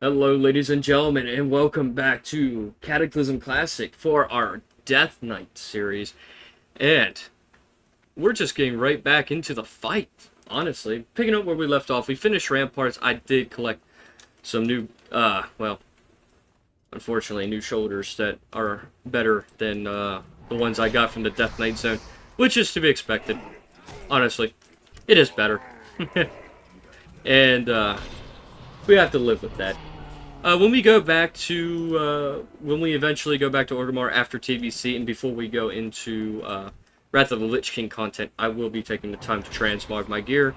Hello, ladies and gentlemen, and welcome back to Cataclysm Classic for our Death Knight series. And we're just getting right back into the fight, honestly. Picking up where we left off, we finished Ramparts. I did collect some new, well, unfortunately, new shoulders that are better than the ones I got from the Death Knight zone, which is to be expected. Honestly, it is better. And we have to live with that. When we go back to, when we eventually go back to Orgrimmar after TBC and before we go into Wrath of the Lich King content, I will be taking the time to transmog my gear.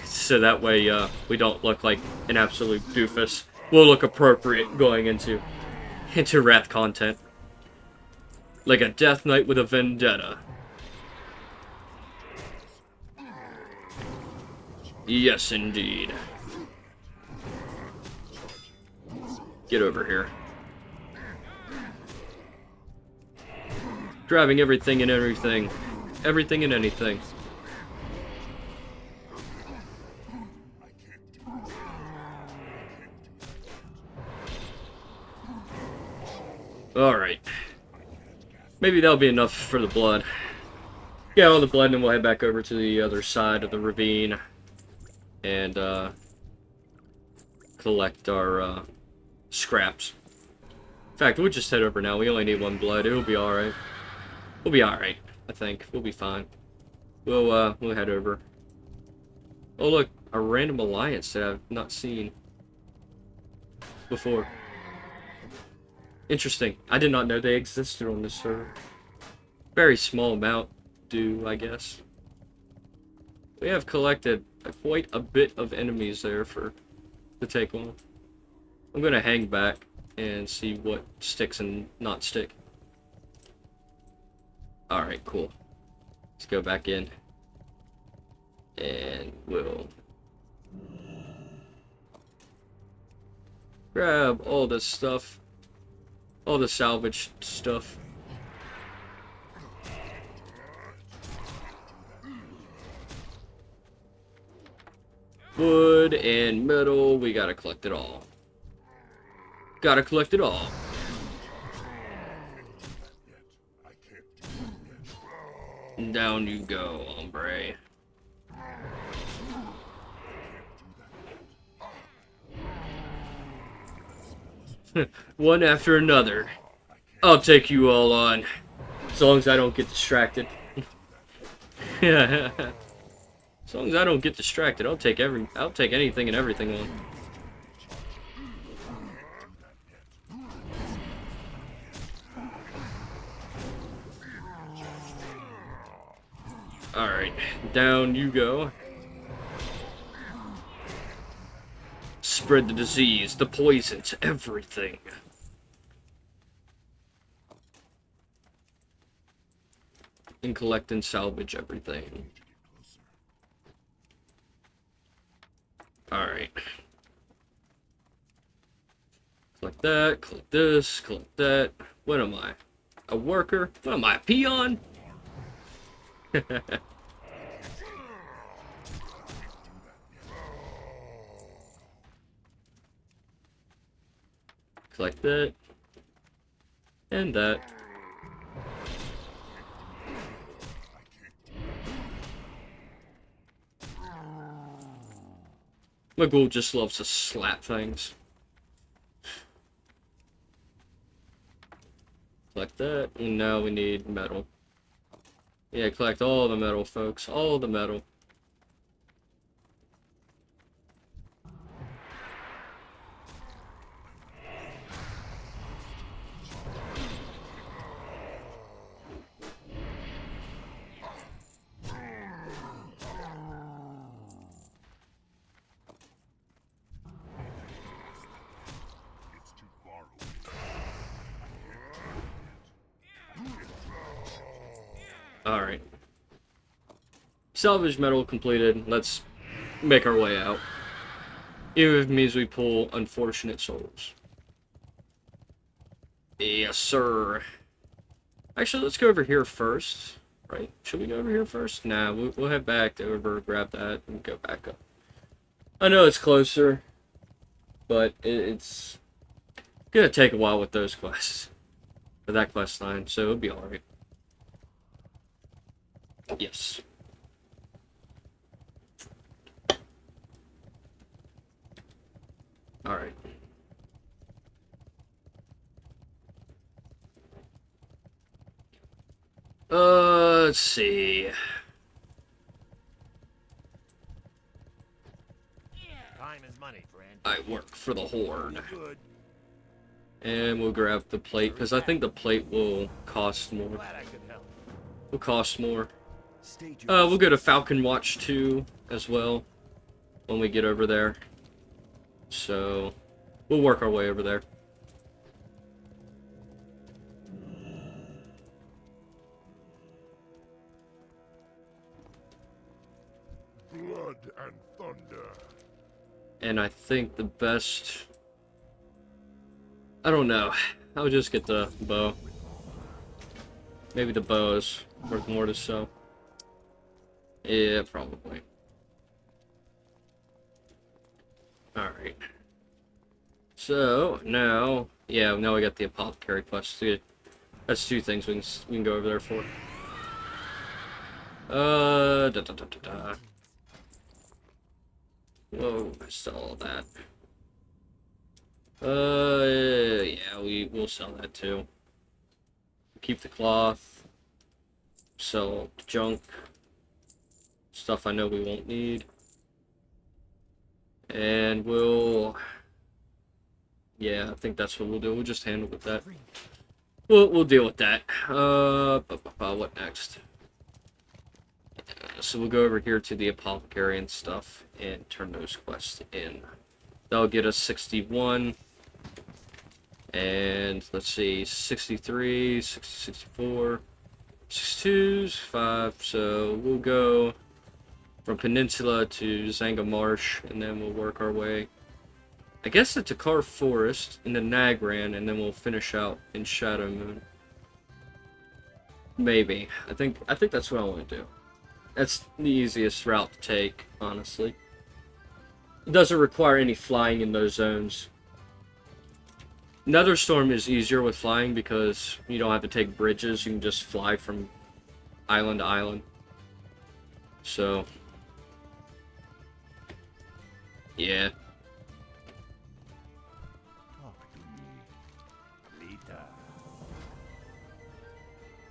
So that way we don't look like an absolute doofus. We'll look appropriate going into Wrath content. Like a Death Knight with a vendetta. Yes, indeed. Get over here. Grabbing everything and everything. Everything and anything. Alright. Maybe that'll be enough for the blood. Get all the blood and then we'll head back over to the other side of the ravine. And, collect our, scraps. In fact, we'll just head over now. We only need one blood. It'll be alright. We'll be alright, I think. We'll be fine. We'll head over. Oh, look. A random alliance that I've not seen before. Interesting. I did not know they existed on this server. Very small amount do, I guess. We have collected quite a bit of enemies there to take on. I'm gonna hang back and see what sticks and not stick. Alright, cool. Let's go back in. And we'll grab all this stuff. All the salvage stuff. Wood and metal, we gotta collect it all. Gotta collect it all. And down you go, hombre. One after another. I'll take you all on. As long as I don't get distracted. Yeah. As long as I don't get distracted, I'll take anything and everything on. Alright, down you go. Spread the disease, the poison to everything. And collect and salvage everything. Alright. Collect that, collect this, collect that. What am I? A worker? What am I, a peon? Collect that. And that. My ghoul just loves to slap things. Collect that. And now we need metal. Yeah, collect all the metal, folks. All the metal. Alright. Salvage metal completed. Let's make our way out. Even if it means we pull unfortunate souls. Yes, sir. Actually, let's go over here first. Right? Should we go over here first? Nah, we'll head back over, grab that, and go back up. I know it's closer. but it's gonna take a while with those quests. For that quest line, so it'll be alright. Yes. Alright. Let's see. Time is money, friend. I work for the Horde. And we'll grab the plate, because I think the plate will cost more. Glad I could help. Will cost more. We'll go to Falcon Watch 2 as well when we get over there. So, we'll work our way over there. Blood and thunder. And I think the best... I don't know. I'll just get the bow. Maybe the bow is worth more to sell. Yeah, probably. Alright. So, now... Yeah, now we got the apothecary quest. That's two things we can go over there for. Whoa, I sell all that. Yeah, we'll sell that too. Keep the cloth. Sell the junk. Stuff I know we won't need. And we'll... Yeah, I think that's what we'll do. We'll just handle with that. We'll deal with that. What next? So we'll go over here to the apothecary and stuff and turn those quests in. That'll get us 61. And let's see, 63, 60, 64, 62's 5. So we'll go from Peninsula to Zanga Marsh, and then we'll work our way, I guess, to Takar Forest, and then Nagran, and then we'll finish out in Shadow Moon. Maybe. I think that's what I want to do. That's the easiest route to take, honestly. It doesn't require any flying in those zones. Netherstorm is easier with flying because you don't have to take bridges. You can just fly from island to island. So, yeah.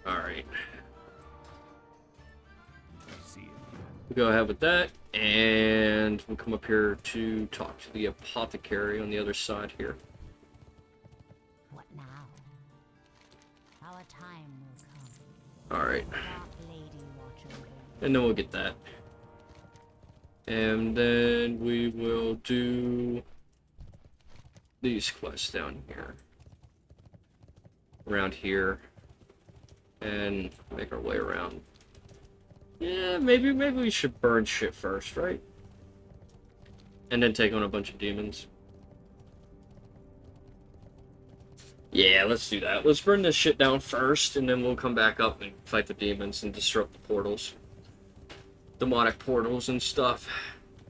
Alright. We'll go ahead with that, and we'll come up here to talk to the apothecary on the other side here. What now? Our time will come. Alright. Dark Lady watch over. And then we'll get that. And then we will do these quests down here. Around here. And make our way around. Yeah, maybe we should burn shit first, right? And then take on a bunch of demons. Yeah, let's do that. Let's burn this shit down first, and then we'll come back up and fight the demons and disrupt the portals. Demonic portals and stuff.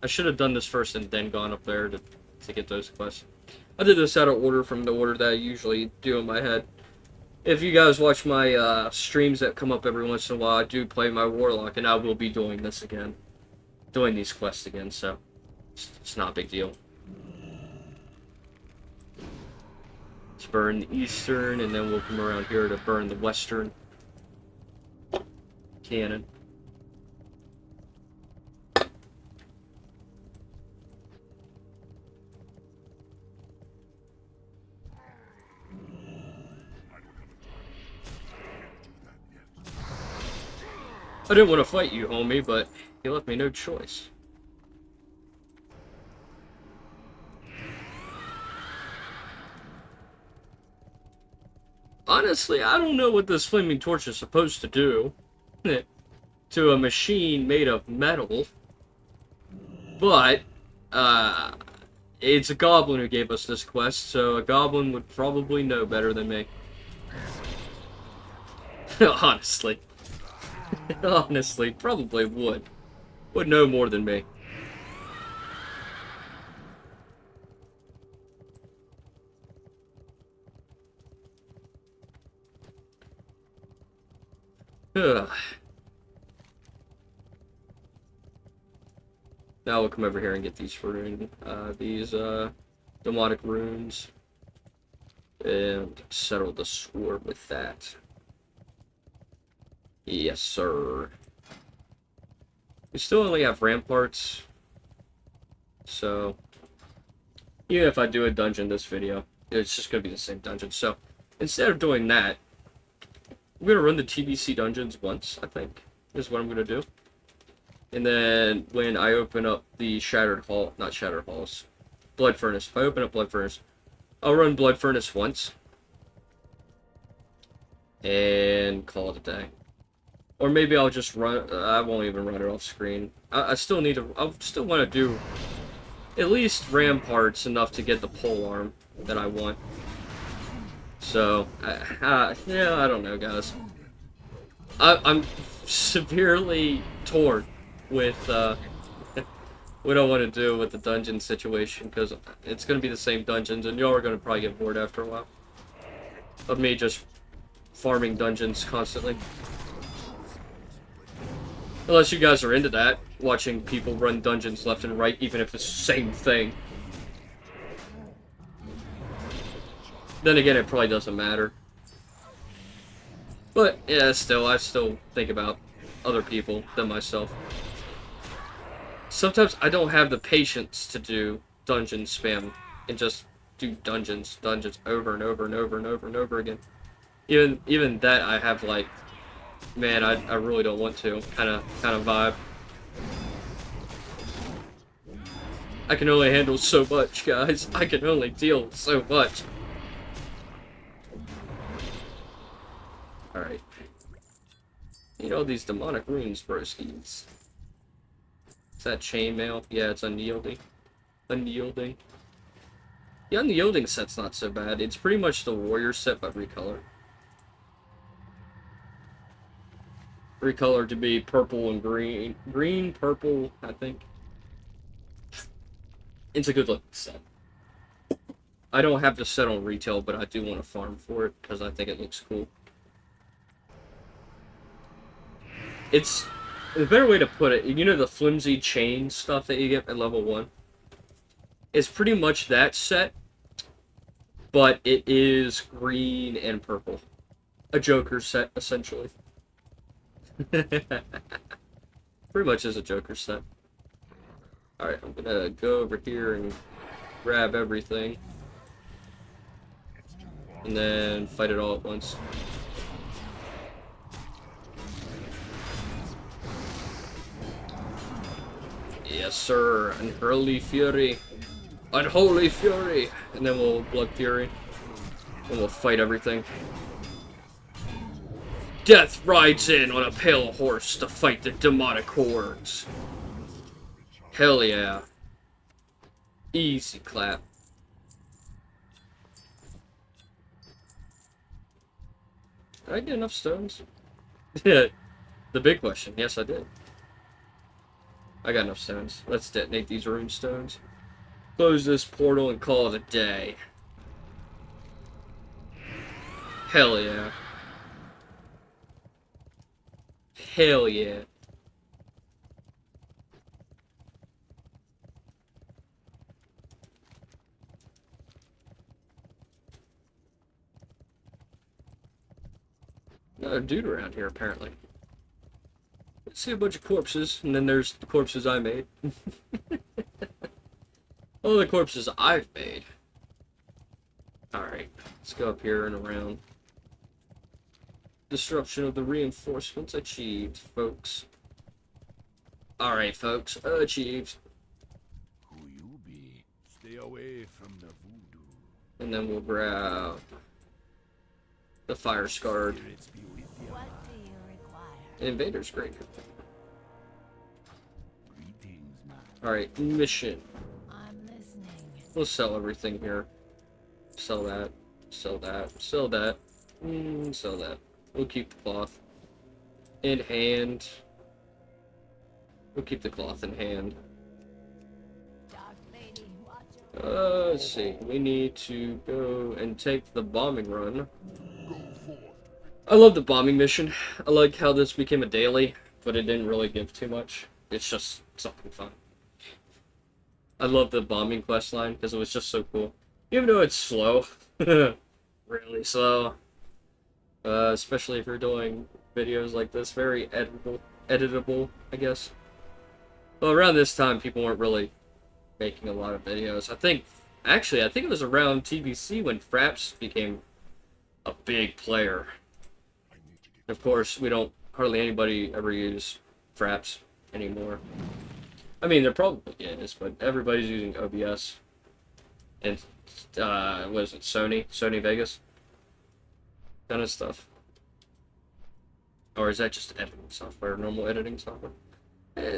I should have done this first and then gone up there to get those quests. I did this out of order from the order that I usually do in my head. If you guys watch my streams that come up every once in a while, I do play my Warlock, and I will be doing this again. Doing these quests again, so it's not a big deal. Let's burn the eastern, and then we'll come around here to burn the western cannon. I didn't want to fight you, homie, but you left me no choice. Honestly, I don't know what this flaming torch is supposed to do to a machine made of metal, but it's a goblin who gave us this quest, so a goblin would probably know better than me. Honestly. Honestly, probably would. Would know more than me. Ugh. Now we'll come over here and get these demonic runes, and settle the score with that. Yes, sir. We still only have ramparts, so even if I do a dungeon this video, it's just gonna be the same dungeon. So instead of doing that, I'm gonna run the TBC dungeons once, I think, is what I'm gonna do. And then when I open up the not Shattered Halls, Blood Furnace, if I open up Blood Furnace, I'll run Blood Furnace once. And call it a day. Or maybe I'll just run, I won't even run it off screen. I still want to do at least ramparts enough to get the pole arm that I want. So, yeah, I don't know, guys. I'm severely torn with what I want to do with the dungeon situation, because it's going to be the same dungeons, and y'all are going to probably get bored after a while of me just farming dungeons constantly. Unless you guys are into that, watching people run dungeons left and right, even if it's the same thing. Then again, it probably doesn't matter. But, yeah, still, I still think about other people than myself. Sometimes I don't have the patience to do dungeon spam and just do dungeons over and over and over and over and over again. Even that I have, like, man, I really don't want to kind of vibe. I can only handle so much, guys. I can only deal with so much. Alright. You know these demonic runes, broskies. Is that chainmail? Yeah, it's unyielding. Unyielding. The unyielding set's not so bad. It's pretty much the warrior set, but recolored. Recolored to be purple and green. Green, purple, I think. It's a good looking set. I don't have the set on retail, but I do want to farm for it because I think it looks cool. It's a better way to put it. You know the flimsy chain stuff that you get at level 1? It's pretty much that set, but it is green and purple. A Joker set, essentially. Pretty much is a Joker set. Alright, I'm gonna go over here and grab everything. And then fight it all at once. Yes, sir. Unholy Fury. Unholy Fury! And then we'll Blood Fury. And we'll fight everything. Death rides in on a pale horse to fight the demonic hordes. Hell yeah. Easy clap. Did I get enough stones? The big question. Yes, I did. I got enough stones. Let's detonate these rune stones. Close this portal and call it a day. Hell yeah. Hell yeah. Another dude around here, apparently. See a bunch of corpses, and then there's the corpses I made. All the corpses I've made. Alright, let's go up here and around. Disruption of the reinforcements achieved, folks. Alright, folks, achieved. Who you be? Stay away from the voodoo. And then we'll grab the fire scarred Spirits be with ya. What do you require? invader's grave. Greetings, man. Alright, mission. I'm listening. We'll sell everything here. Sell that. Sell that. Sell that. Sell that. We'll keep the cloth in hand. We'll keep the cloth in hand. Dark lady, watch your Let's see. We need to go and take the bombing run. Go forth. I love the bombing mission. I like how this became a daily, but it didn't really give too much. It's just something fun. I love the bombing quest line because it was just so cool. Even though it's slow. Really slow. Especially if you're doing videos like this. Very editable, I guess. Well, around this time, people weren't really making a lot of videos. I think it was around TBC when Fraps became a big player. Of course, we don't, hardly anybody ever use Fraps anymore. I mean, there probably is, but everybody's using OBS. And, what is it, Sony Vegas? Kind of stuff. Or is that just editing software, normal editing software?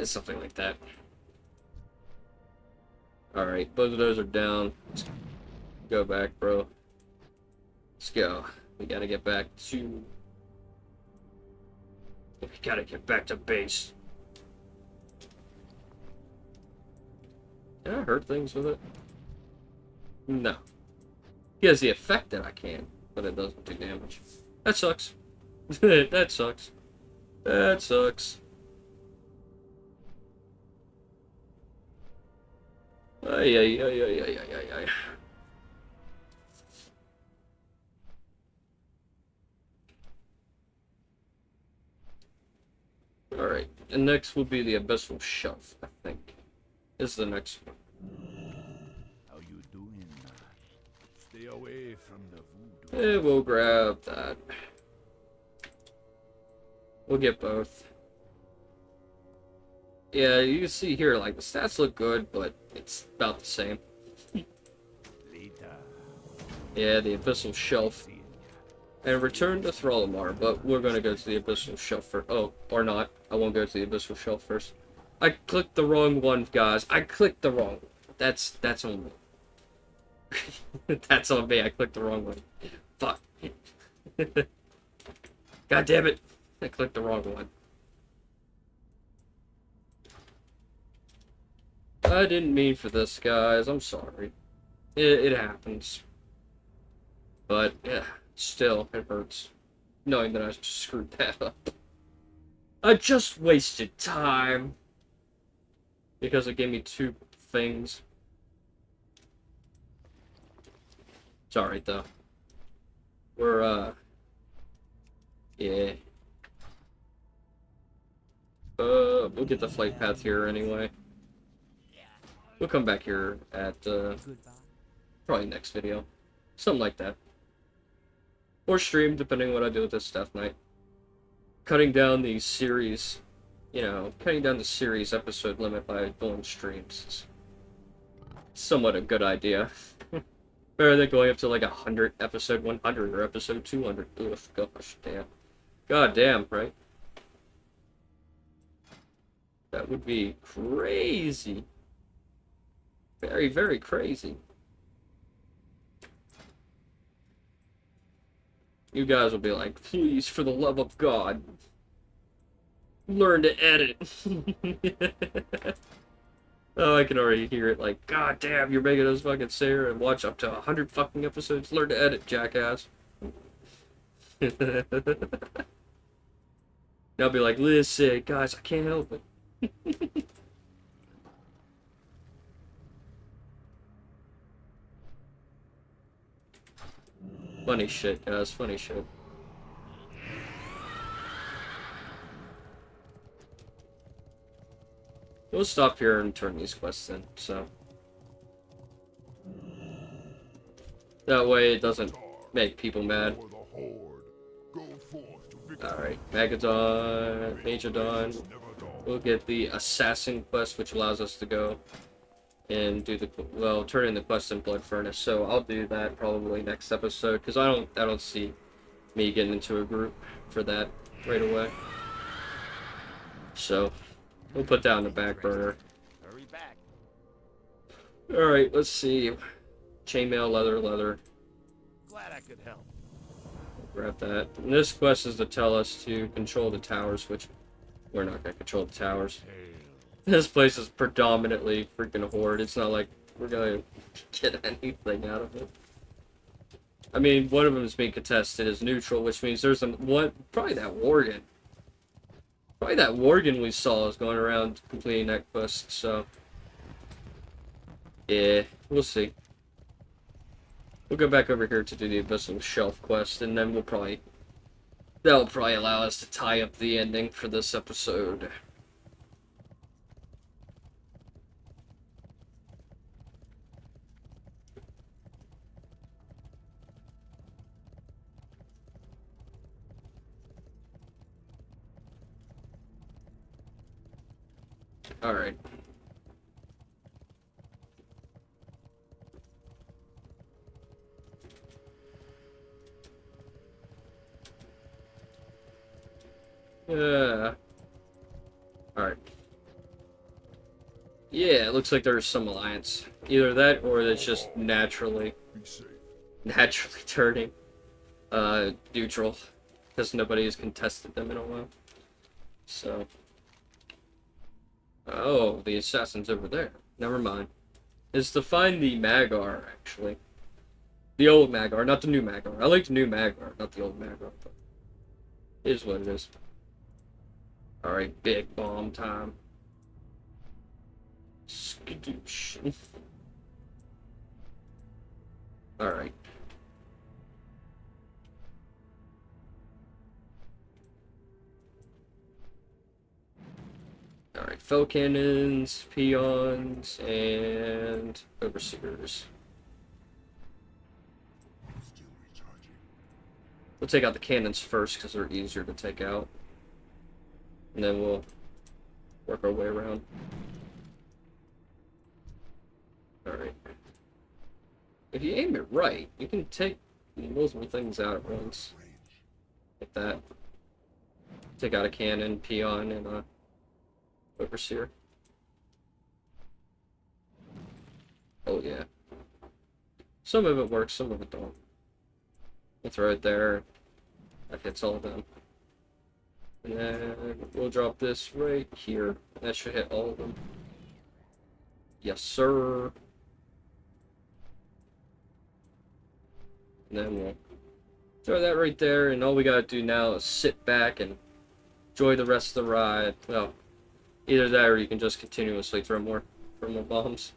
Something like that. Alright, both of those are down. Let's go back, bro. Let's go. We gotta get back to... We gotta get back to base. Can I hurt things with it? No. He has the effect that I can, but it doesn't do damage. That sucks. That sucks. That sucks. Ay, ay, ay, ay, ay, ay, ay. Alright, and next will be the Abyssal Shelf, I think. Is the next one. How you doing? Stay away from the voodoo. Yeah, we'll grab that. We'll get both. Yeah, you can see here, like, the stats look good, but it's about the same. Later. Yeah, the Abyssal Shelf. And return to Thrallamar, but we're gonna go to the Abyssal Shelf first. Oh, or not. I won't go to the Abyssal Shelf first. I clicked the wrong one, guys. I clicked the wrong one. That's on me. That's on me. I clicked the wrong one. Fuck. God damn it. I clicked the wrong one. I didn't mean for this, guys. I'm sorry. It happens. But, yeah, still, it hurts. Knowing that I just screwed that up. I just wasted time. Because it gave me 2 things. It's alright, though. We're, yeah. We'll get the flight path here anyway. We'll come back here at, probably next video. Something like that. Or stream, depending on what I do with this deathknight. Cutting down the series, cutting down the series episode limit by doing streams is somewhat a good idea. Better than going up to like 100, episode 100 or episode 200. Ugh, gosh, damn. God damn, right? That would be crazy. Very, very crazy. You guys will be like, please, for the love of God, learn to edit. Oh, I can already hear it, like, God damn, you're making us fucking sit here and watch up to 100 fucking episodes. Learn to edit, jackass. I'll be like, listen, guys, I can't help it. Funny shit, guys, funny shit. We'll stop here and turn these quests in, so. That way it doesn't make people mad. For the horde. Go forth to victory. Alright, Magadon, Major Dawn. Never dawn. We'll get the Assassin quest, which allows us to go and do the, well, turn in the quest in Blood Furnace. So I'll do that probably next episode, because I don't see me getting into a group for that right away. So we'll put that on the back burner. Hurry back. Alright, let's see. Chainmail, leather. Glad I could help. Grab that. And this quest is to tell us to control the towers, which we're not going to control the towers. Hail. This place is predominantly freaking horde. It's not like we're going to get anything out of it. I mean, one of them is being contested as neutral, which means there's one, probably that Worgen. Probably that Worgen we saw is going around completing that quest, so. Yeah, we'll see. We'll go back over here to do the Abyssal Shelf quest, and then that'll probably allow us to tie up the ending for this episode. Alright. Alright. Yeah, it looks like there's some alliance. Either that or it's just naturally turning neutral. Because nobody has contested them in a while. So. Oh, the assassin's over there. Never mind. It's to find the Magar, actually. The old Magar, not the new Magar. I like the new Magar, not the old Magar. But it is what it is. Alright, big bomb time. Skadoosh. Alright. Alright, foe cannons, peons, and overseers. We'll take out the cannons first because they're easier to take out. And then we'll work our way around. Alright. If you aim it right, you can take multiple things out at once. Like that. Take out a cannon, peon, and a overseer. Oh yeah. Some of it works, some of it don't. We'll throw it there. That hits all of them. And then we'll drop this right here. That should hit all of them. Yes, sir. And then we'll throw that right there, and all we gotta do now is sit back and enjoy the rest of the ride. Well, either that or you can just continuously throw more bombs.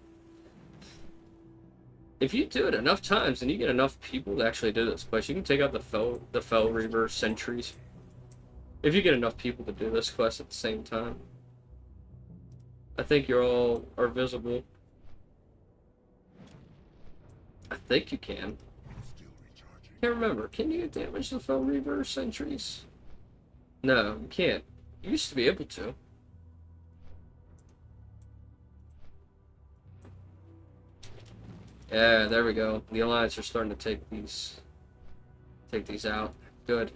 If you do it enough times and you get enough people to actually do this quest, you can take out the Fell Reaver sentries. If you get enough people to do this quest at the same time. I think you all are visible. I think you can. Can't remember. Can you damage the Fell Reaver sentries? No, you can't. You used to be able to. Yeah, there we go. The Alliance are starting to take these out. Good.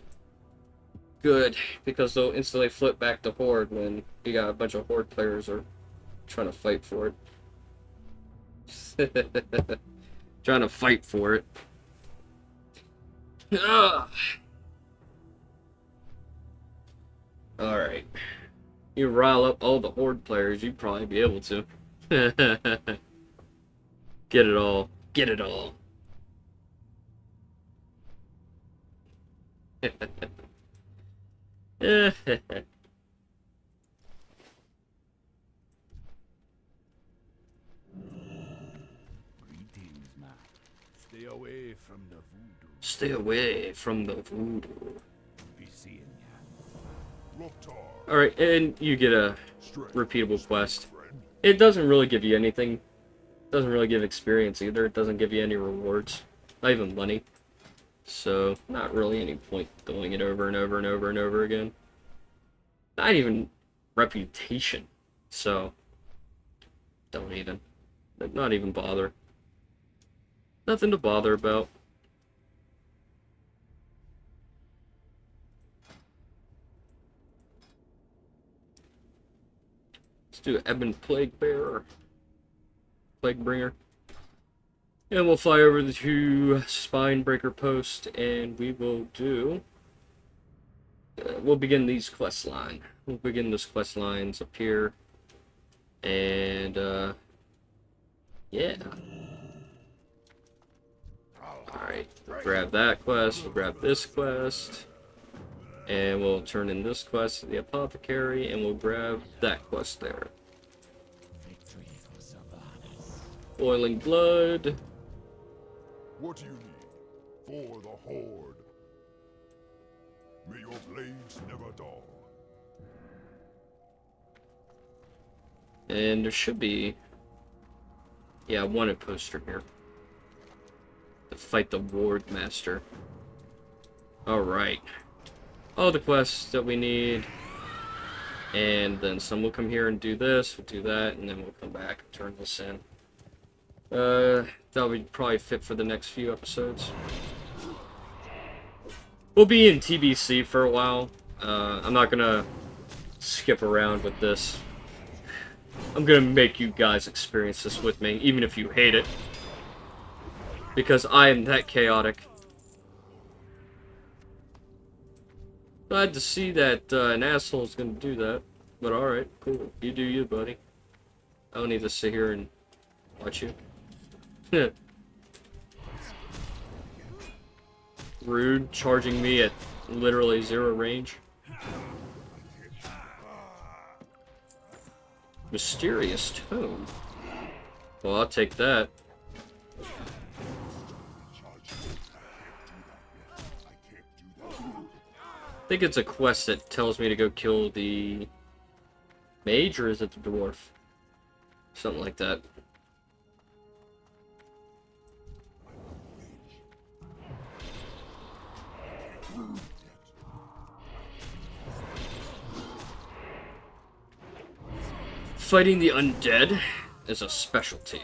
Good, because they'll instantly flip back to Horde when you got a bunch of Horde players are trying to fight for it. Trying to fight for it. Alright. You rile up all the Horde players, you'd probably be able to. Get it all. Get it all. Greetings, man. Stay away from the voodoo. Stay away from the voodoo. Be seeing ya. Alright, and you get a repeatable quest. It doesn't really give you anything. It doesn't really give experience either. It doesn't give you any rewards. Not even money. So, not really any point doing it over and over and over and over again. Not even reputation. So, don't even. Not even bother. Nothing to bother about. Let's do Ebon Plague Bearer. Plague Bringer. And we'll fly over to Spinebreaker Post, and we will do... we'll begin these quest line. We'll begin those quest lines up here. And, yeah. Alright, Grab that quest, we'll grab this quest, and we'll turn in this quest to the apothecary, and we'll grab that quest there. Boiling blood. What do you need? For the Horde. May your blades never dull. And there should be, yeah, a wanted poster here. To fight the Ward Master. Alright. All the quests that we need. And then some will come here and do this, we'll do that, and then we'll come back and turn this in. That would probably fit for the next few episodes. We'll be in TBC for a while. I'm not gonna skip around with this. I'm gonna make you guys experience this with me, even if you hate it. Because I am that chaotic. Glad to see that an asshole is gonna do that. But alright, cool. You do you, buddy. I don't need to sit here and watch you. Rude, charging me at literally 0 range. Mysterious tone. Well, I'll take that. I think it's a quest that tells me to go kill the mage, or is it the dwarf? Something like that. Fighting the undead is a specialty.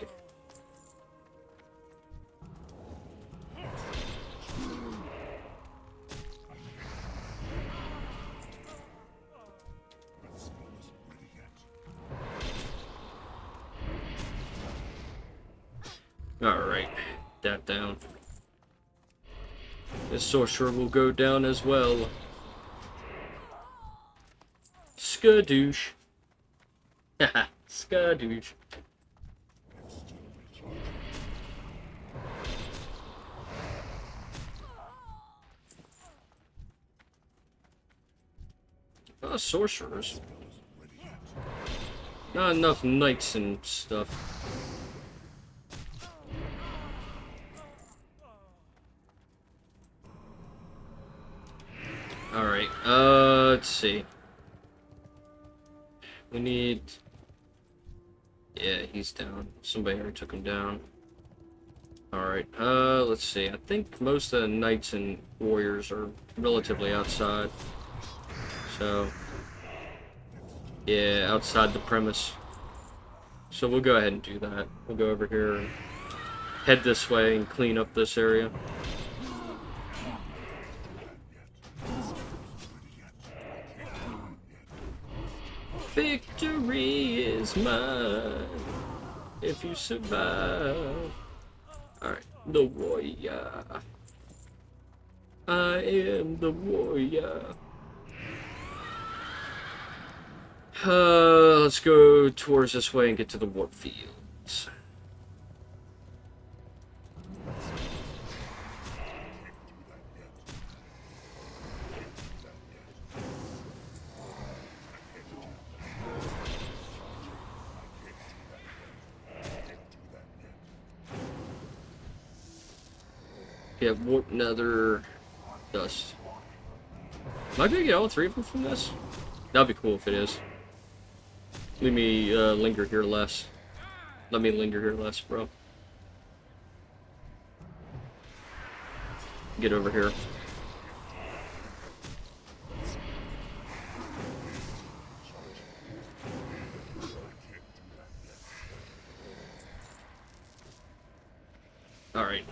Alright, that down. This sorcerer will go down as well. Skadoosh. Haha, skadoosh. Oh, sorcerers. Not enough knights and stuff. Alright, let's see. We need... Yeah, he's down. Somebody already took him down. Alright, let's see. I think most of the knights and warriors are relatively outside. So... yeah, outside the premise. So we'll go ahead and do that. We'll go over here and head this way and clean up this area. Victory is mine if you survive. Alright, the warrior. I am the warrior. Let's go towards this way and get to the warp fields. Get warp nether dust. Am I gonna get all 3 of them from this? That'd be cool if it is. Let me linger here less. Let me linger here less, bro. Get over here. Alright.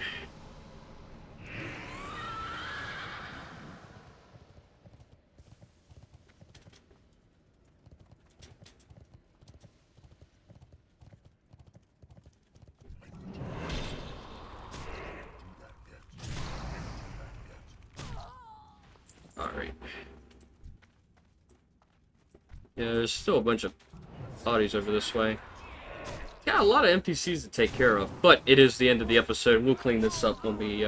Alright. Yeah, there's still a bunch of bodies over this way. Got a lot of NPCs to take care of, but it is the end of the episode. We'll clean this up when we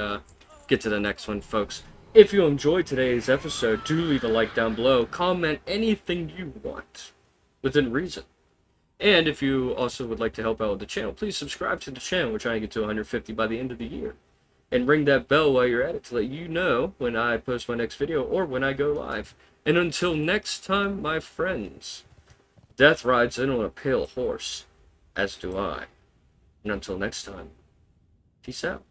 get to the next one, folks. If you enjoyed today's episode, do leave a like down below. Comment anything you want, within reason. And if you also would like to help out with the channel, please subscribe to the channel. We're trying to get to 150 by the end of the year. And ring that bell while you're at it to let you know when I post my next video or when I go live. And until next time, my friends, death rides in on a pale horse, as do I. And until next time, peace out.